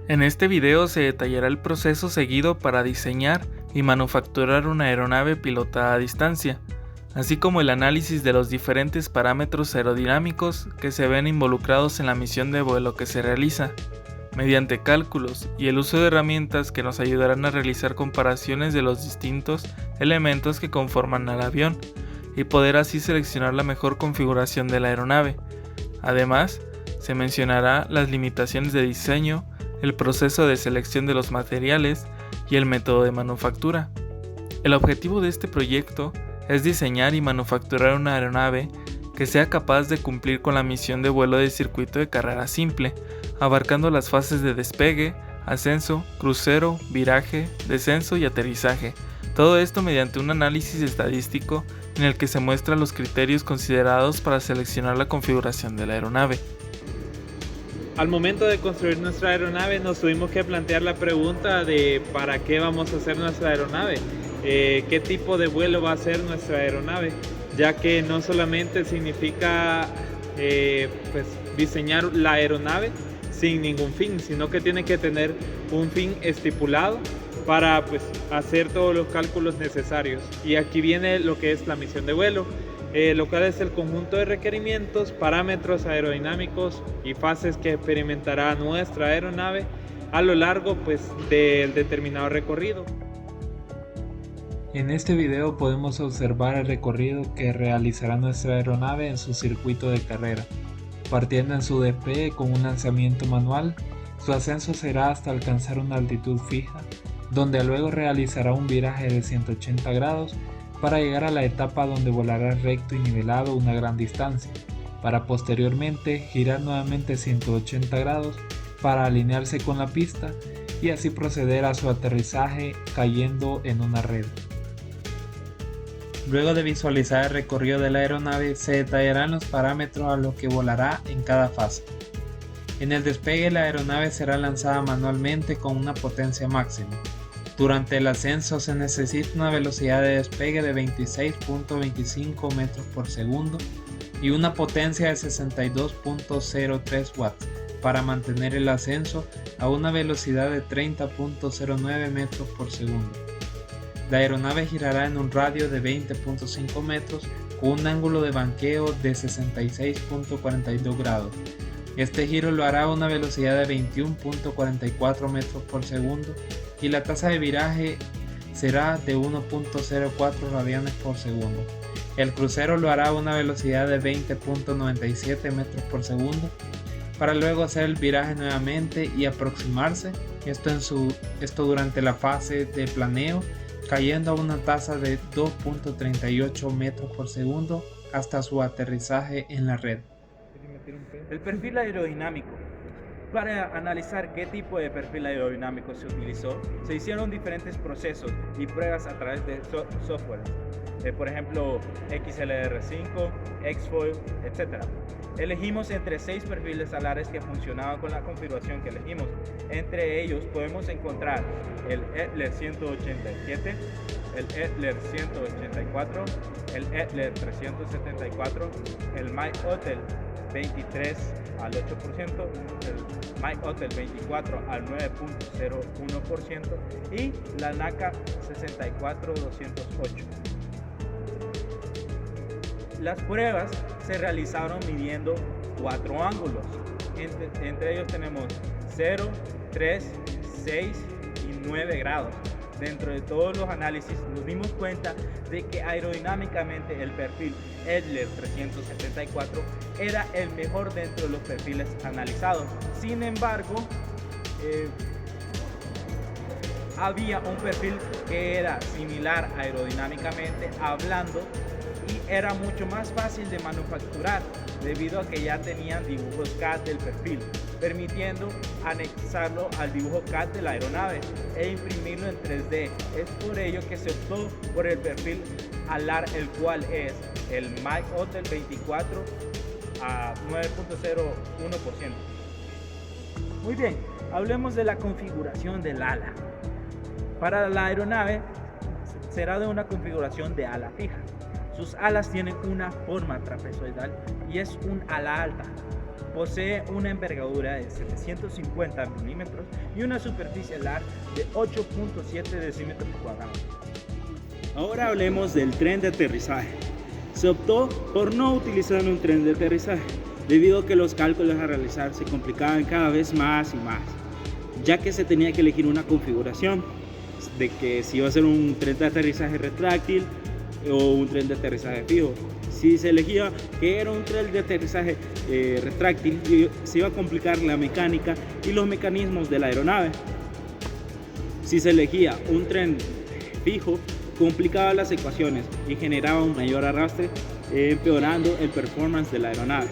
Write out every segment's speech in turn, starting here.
En este video se detallará el proceso seguido para diseñar y manufacturar una aeronave pilotada a distancia, así como el análisis de los diferentes parámetros aerodinámicos que se ven involucrados en la misión de vuelo que se realiza, mediante cálculos y el uso de herramientas que nos ayudarán a realizar comparaciones de los distintos elementos que conforman al avión y poder así seleccionar la mejor configuración de la aeronave. Además, se mencionará las limitaciones de diseño, el proceso de selección de los materiales y el método de manufactura. El objetivo de este proyecto es diseñar y manufacturar una aeronave que sea capaz de cumplir con la misión de vuelo de circuito de carrera simple, abarcando las fases de despegue, ascenso, crucero, viraje, descenso y aterrizaje. Todo esto mediante un análisis estadístico en el que se muestran los criterios considerados para seleccionar la configuración de la aeronave. Al momento de construir nuestra aeronave nos tuvimos que plantear la pregunta de ¿para qué vamos a hacer nuestra aeronave? ¿Qué tipo de vuelo va a ser nuestra aeronave? Ya que no solamente significa diseñar la aeronave sin ningún fin, sino que tiene que tener un fin estipulado para hacer todos los cálculos necesarios. Y aquí viene lo que es la misión de vuelo, lo cual es el conjunto de requerimientos, parámetros aerodinámicos y fases que experimentará nuestra aeronave a lo largo del determinado recorrido. En este video podemos observar el recorrido que realizará nuestra aeronave en su circuito de carrera. Partiendo en su despegue con un lanzamiento manual, su ascenso será hasta alcanzar una altitud fija, donde luego realizará un viraje de 180 grados para llegar a la etapa donde volará recto y nivelado una gran distancia, para posteriormente girar nuevamente 180 grados para alinearse con la pista y así proceder a su aterrizaje cayendo en una red. Luego de visualizar el recorrido de la aeronave, se detallarán los parámetros a los que volará en cada fase. En el despegue, la aeronave será lanzada manualmente con una potencia máxima. Durante el ascenso se necesita una velocidad de despegue de 26.25 metros por segundo y una potencia de 62.03 watts para mantener el ascenso a una velocidad de 30.09 metros por segundo. La aeronave girará en un radio de 20.5 metros con un ángulo de banqueo de 66.42 grados. Este giro lo hará a una velocidad de 21.44 metros por segundo y la tasa de viraje será de 1.04 radianes por segundo. El crucero lo hará a una velocidad de 20.97 metros por segundo para luego hacer el viraje nuevamente y aproximarse, esto durante la fase de planeo, cayendo a una tasa de 2.38 metros por segundo hasta su aterrizaje en la red. El perfil aerodinámico. Para analizar qué tipo de perfil aerodinámico se utilizó, se hicieron diferentes procesos y pruebas a través de software, por ejemplo XLR5, Xfoil, etc. Elegimos entre 6 perfiles alares que funcionaban con la configuración que elegimos. Entre ellos podemos encontrar el ETLER 187, el ETLER 184, el ETLER 374, el MyHotel 23 al 8%, el MyHotel 24 al 9.01% y la NACA 64208. Las pruebas se realizaron midiendo 4 ángulos, entre ellos tenemos 0, 3, 6 y 9 grados. Dentro de todos los análisis nos dimos cuenta de que aerodinámicamente el perfil ETLER 374 era el mejor dentro de los perfiles analizados. Sin embargo, había un perfil que era similar aerodinámicamente hablando y era mucho más fácil de manufacturar debido a que ya tenían dibujos CAD del perfil, permitiendo anexarlo al dibujo CAD de la aeronave e imprimirlo en 3D. Es por ello que se optó por el perfil alar, el cual es el MyHotel 24 a 9.01%. Muy bien, hablemos de la configuración del ala. Para la aeronave será de una configuración de ala fija. Sus alas tienen una forma trapezoidal y es un ala alta. Posee una envergadura de 750 milímetros y una superficie alar de 8.7 decímetros cuadrados. Ahora hablemos del tren de aterrizaje. Se optó por no utilizar un tren de aterrizaje, debido a que los cálculos a realizar se complicaban cada vez más y más, ya que se tenía que elegir una configuración de que si iba a ser un tren de aterrizaje retráctil o un tren de aterrizaje fijo. Si se elegía que era un tren de aterrizaje retráctil, se iba a complicar la mecánica y los mecanismos de la aeronave. Si se elegía un tren fijo, complicaba las ecuaciones y generaba un mayor arrastre, empeorando el performance de la aeronave.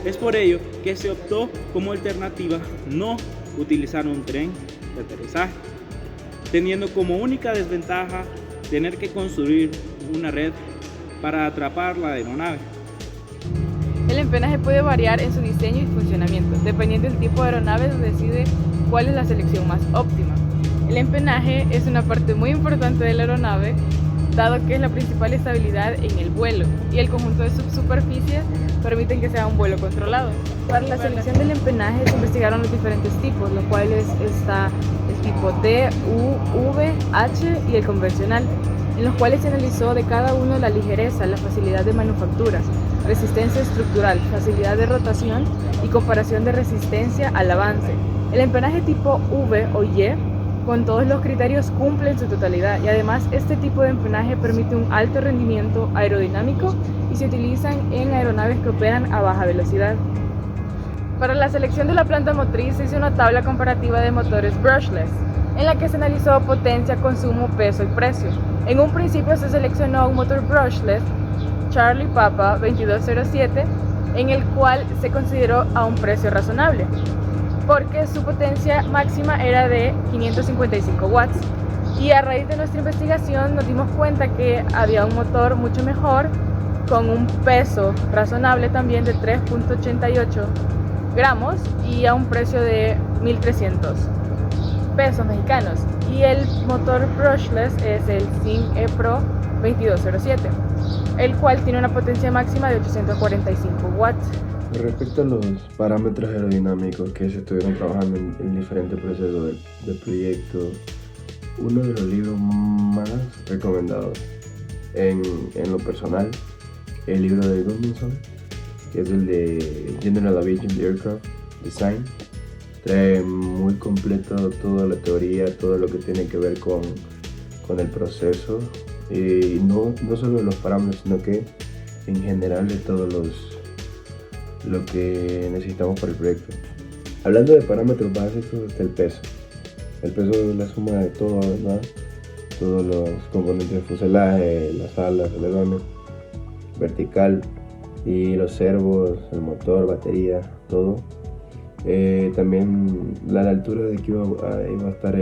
Es por ello que se optó como alternativa no utilizar un tren de aterrizaje, teniendo como única desventaja tener que construir una red para atrapar la aeronave. El empenaje puede variar en su diseño y funcionamiento, dependiendo del tipo de aeronave, se decide cuál es la selección más óptima. El empenaje es una parte muy importante de la aeronave, dado que es la principal estabilidad en el vuelo, y el conjunto de superficies permiten que sea un vuelo controlado. Para la selección del empenaje se investigaron los diferentes tipos, los cuales está el tipo D, U, V, H y el convencional, en los cuales se analizó de cada uno la ligereza, la facilidad de manufactura, resistencia estructural, facilidad de rotación y comparación de resistencia al avance. El empenaje tipo V o Y, con todos los criterios, cumple en su totalidad, y además este tipo de empenaje permite un alto rendimiento aerodinámico y se utilizan en aeronaves que operan a baja velocidad. Para la selección de la planta motriz se hizo una tabla comparativa de motores brushless, en la que se analizó potencia, consumo, peso y precio. En un principio se seleccionó un motor brushless Charlie Papa 2207, en el cual se consideró a un precio razonable, porque su potencia máxima era de 555 watts. Y a raíz de nuestra investigación nos dimos cuenta que había un motor mucho mejor, con un peso razonable también de 3.88 gramos y a un precio de 1.300 pesos mexicanos. Y el motor brushless es el Sim E-Pro 2207, el cual tiene una potencia máxima de 845 watts. Respecto a los parámetros aerodinámicos que se estuvieron trabajando en diferentes procesos de proyecto, uno de los libros más recomendados en lo personal, el libro de Gudmundsson, que es el de General Aviation Aircraft Design, trae muy completo toda la teoría, todo lo que tiene que ver con el proceso, y no solo de los parámetros, sino que en general de todos lo que necesitamos para el proyecto. Hablando de parámetros básicos, está el peso. El peso es la suma de todo, ¿verdad? Todos los componentes del fuselaje, las alas, alerones, vertical, y los servos, el motor, batería, todo. También la altura de que iba a estar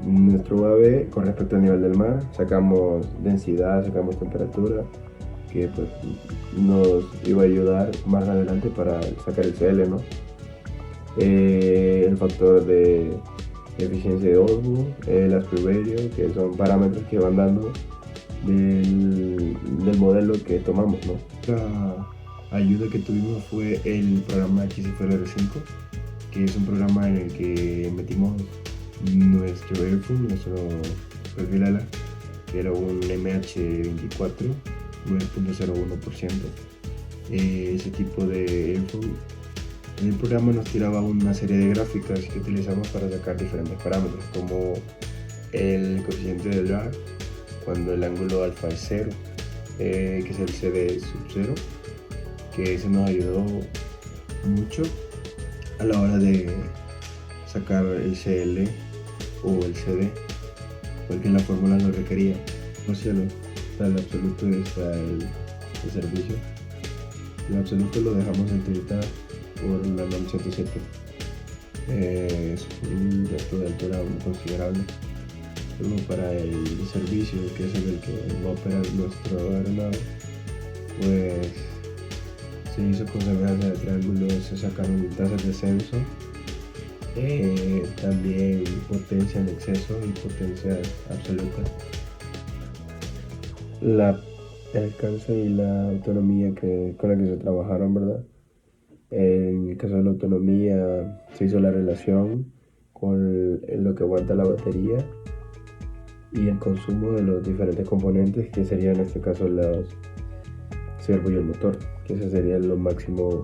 nuestro UAV con respecto al nivel del mar. Sacamos densidad, sacamos temperatura, que pues nos iba a ayudar más adelante para sacar el CL, ¿no? El factor de eficiencia de Osmo, el aspect ratio, que son parámetros que van dando del modelo que tomamos, ¿no? Otra ayuda que tuvimos fue el programa XFLR5, que es un programa en el que metimos nuestro airfoil, nuestro perfil ala, que era un MH24 9.01%. Ese tipo de airfoil, el programa nos tiraba una serie de gráficas que utilizamos para sacar diferentes parámetros, como el coeficiente de drag cuando el ángulo alfa es 0, que es el CD sub 0, que se nos ayudó mucho a la hora de sacar el CL o el CD, porque la fórmula lo requería. No sé, para el absoluto está el servicio. El absoluto lo dejamos en tirita por la NOM 107. Es un resto de altura considerable. Luego para el servicio, que es el que va a operar nuestro aeronave, pues se hizo con semejanza de triángulos, se sacaron tasas de descenso, también potencia en exceso y potencia absoluta. El alcance y la autonomía con la que se trabajaron, ¿verdad? En el caso de la autonomía se hizo la relación con lo que aguanta la batería y el consumo de los diferentes componentes, que serían en este caso los servo y el motor, que ese sería lo máximo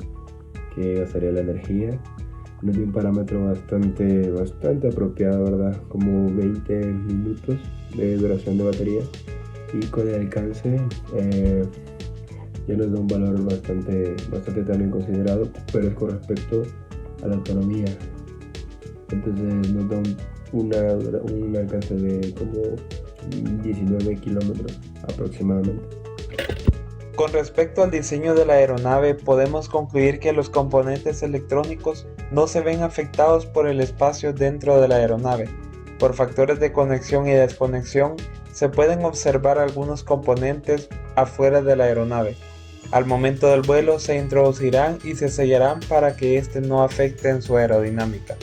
que gastaría la energía. Nos dio un parámetro bastante apropiado, ¿verdad? Como 20 minutos de duración de batería, y con el alcance ya nos da un valor bastante también considerado, pero es con respecto a la autonomía. Entonces nos da un alcance de como 19 kilómetros aproximadamente. Con respecto al diseño de la aeronave, podemos concluir que los componentes electrónicos no se ven afectados por el espacio dentro de la aeronave. Por factores de conexión y desconexión, se pueden observar algunos componentes afuera de la aeronave. Al momento del vuelo se introducirán y se sellarán para que éste no afecte en su aerodinámica.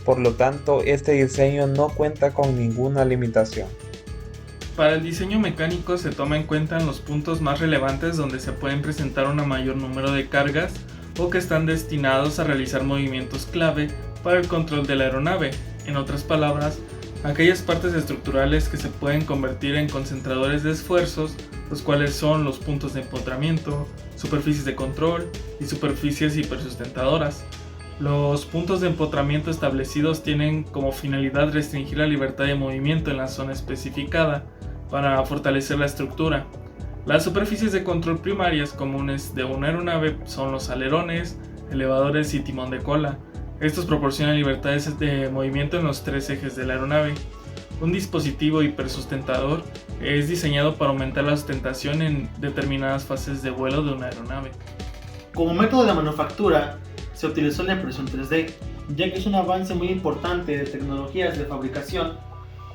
Por lo tanto, este diseño no cuenta con ninguna limitación. Para el diseño mecánico se toma en cuenta los puntos más relevantes donde se pueden presentar un mayor número de cargas o que están destinados a realizar movimientos clave para el control de la aeronave. En otras palabras, aquellas partes estructurales que se pueden convertir en concentradores de esfuerzos, los cuales son los puntos de empotramiento, superficies de control y superficies hipersustentadoras. Los puntos de empotramiento establecidos tienen como finalidad restringir la libertad de movimiento en la zona especificada para fortalecer la estructura. Las superficies de control primarias comunes de una aeronave son los alerones, elevadores y timón de cola. Estos proporcionan libertades de movimiento en los tres ejes de la aeronave. Un dispositivo hipersustentador es diseñado para aumentar la sustentación en determinadas fases de vuelo de una aeronave. Como método de manufactura, se utilizó la impresión 3D, ya que es un avance muy importante de tecnologías de fabricación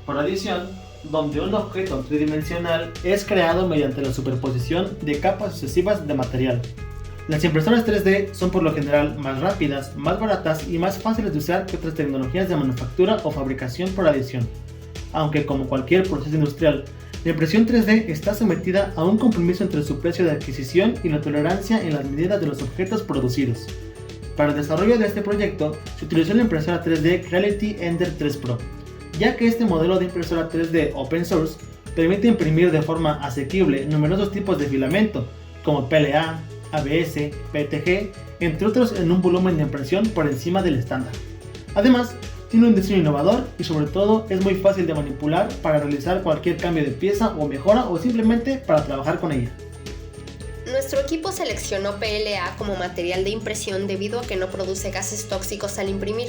por adición, donde un objeto tridimensional es creado mediante la superposición de capas sucesivas de material. Las impresoras 3D son por lo general más rápidas, más baratas y más fáciles de usar que otras tecnologías de manufactura o fabricación por adición. Aunque como cualquier proceso industrial, la impresión 3D está sometida a un compromiso entre su precio de adquisición y la tolerancia en las medidas de los objetos producidos. Para el desarrollo de este proyecto, se utilizó la impresora 3D Creality Ender 3 Pro, ya que este modelo de impresora 3D open source permite imprimir de forma asequible numerosos tipos de filamento, como PLA, ABS, PETG, entre otros, en un volumen de impresión por encima del estándar. Además, tiene un diseño innovador y sobre todo es muy fácil de manipular para realizar cualquier cambio de pieza o mejora o simplemente para trabajar con ella. Nuestro equipo seleccionó PLA como material de impresión debido a que no produce gases tóxicos al imprimir,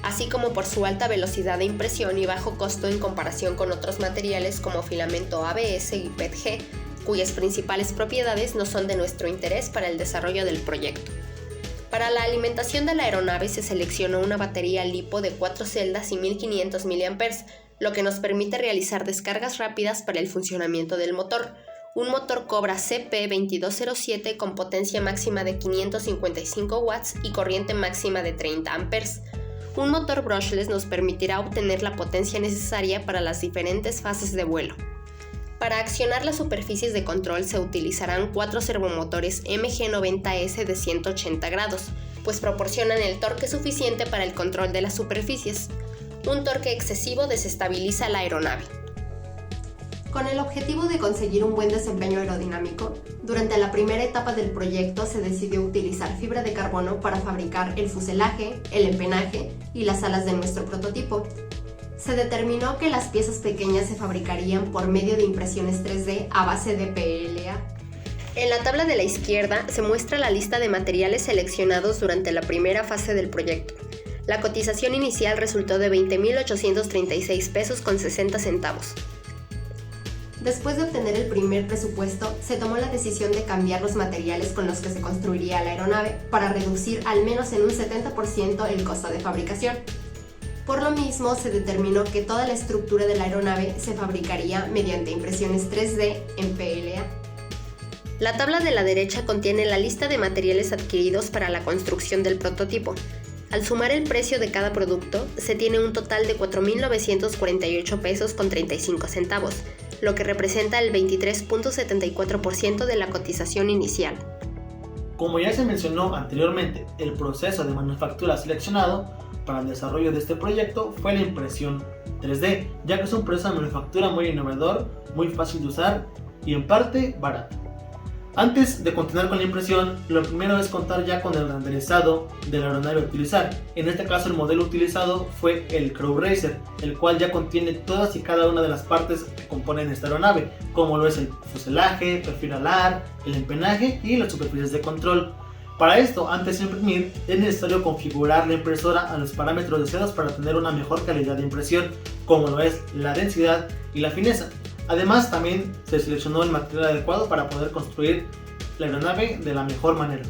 así como por su alta velocidad de impresión y bajo costo en comparación con otros materiales como filamento ABS y PETG, cuyas principales propiedades no son de nuestro interés para el desarrollo del proyecto. Para la alimentación de la aeronave se seleccionó una batería LiPo de 4 celdas y 1500 mAh, lo que nos permite realizar descargas rápidas para el funcionamiento del motor. Un motor Cobra CP2207 con potencia máxima de 555 watts y corriente máxima de 30 amperes. Un motor brushless nos permitirá obtener la potencia necesaria para las diferentes fases de vuelo. Para accionar las superficies de control se utilizarán 4 servomotores MG90S de 180 grados, pues proporcionan el torque suficiente para el control de las superficies. Un torque excesivo desestabiliza la aeronave. Con el objetivo de conseguir un buen desempeño aerodinámico, durante la primera etapa del proyecto se decidió utilizar fibra de carbono para fabricar el fuselaje, el empenaje y las alas de nuestro prototipo. Se determinó que las piezas pequeñas se fabricarían por medio de impresiones 3D a base de PLA. En la tabla de la izquierda se muestra la lista de materiales seleccionados durante la primera fase del proyecto. La cotización inicial resultó de 20.836 pesos con 60 centavos. Después de obtener el primer presupuesto, se tomó la decisión de cambiar los materiales con los que se construiría la aeronave para reducir al menos en un 70% el costo de fabricación. Por lo mismo, se determinó que toda la estructura de la aeronave se fabricaría mediante impresiones 3D en PLA. La tabla de la derecha contiene la lista de materiales adquiridos para la construcción del prototipo. Al sumar el precio de cada producto, se tiene un total de 4.948 pesos con 35 centavos, lo que representa el 23.74% de la cotización inicial. Como ya se mencionó anteriormente, el proceso de manufactura seleccionado para el desarrollo de este proyecto fue la impresión 3D, ya que es un proceso de manufactura muy innovador, muy fácil de usar y en parte barato. Antes de continuar con la impresión, lo primero es contar ya con el renderizado de la aeronave a utilizar. En este caso el modelo utilizado fue el Crow Racer, el cual ya contiene todas y cada una de las partes que componen esta aeronave, como lo es el fuselaje, perfil alar, el empenaje y las superficies de control. Para esto, antes de imprimir, es necesario configurar la impresora a los parámetros deseados para tener una mejor calidad de impresión, como lo es la densidad y la fineza. Además, también se seleccionó el material adecuado para poder construir la aeronave de la mejor manera.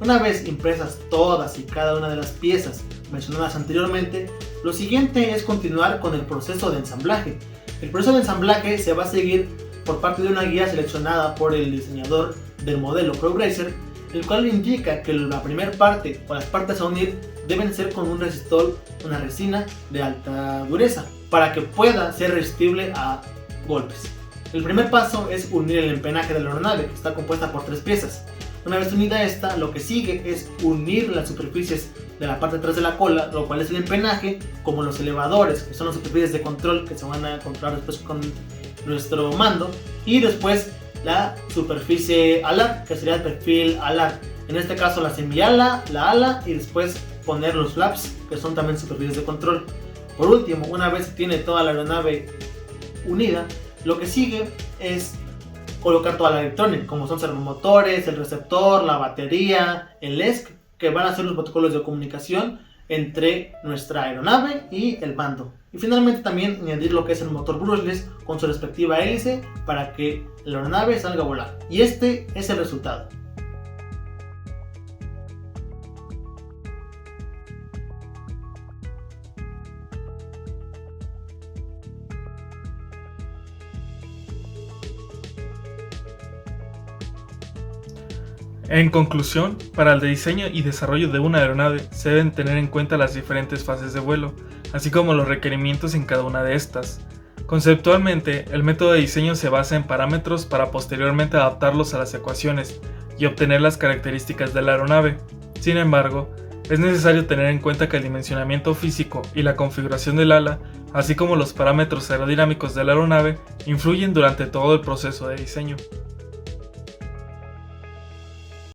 Una vez impresas todas y cada una de las piezas mencionadas anteriormente, lo siguiente es continuar con el proceso de ensamblaje. El proceso de ensamblaje se va a seguir por parte de una guía seleccionada por el diseñador del modelo Crow Racer, el cual indica que la primera parte o las partes a unir deben ser con un resistor, una resina de alta dureza, para que pueda ser resistible a golpes. El primer paso es unir el empenaje de la aeronave, que está compuesta por 3 piezas. Una vez unida esta, lo que sigue es unir las superficies de la parte de atrás de la cola, lo cual es el empenaje, como los elevadores, que son las superficies de control que se van a controlar después con nuestro mando, y después la superficie alar, que sería el perfil alar. En este caso la semiala, la ala y después poner los flaps, que son también superficies de control. Por último, una vez que tiene toda la aeronave unida, lo que sigue es colocar toda la electrónica, como son servomotores, el receptor, la batería, el ESC, que van a ser los protocolos de comunicación entre nuestra aeronave y el mando. Y finalmente también añadir lo que es el motor brushless con su respectiva hélice para que la aeronave salga a volar. Y este es el resultado. En conclusión, para el diseño y desarrollo de una aeronave se deben tener en cuenta las diferentes fases de vuelo, así como los requerimientos en cada una de estas. Conceptualmente, el método de diseño se basa en parámetros para posteriormente adaptarlos a las ecuaciones y obtener las características de la aeronave. Sin embargo, es necesario tener en cuenta que el dimensionamiento físico y la configuración del ala, así como los parámetros aerodinámicos de la aeronave, influyen durante todo el proceso de diseño.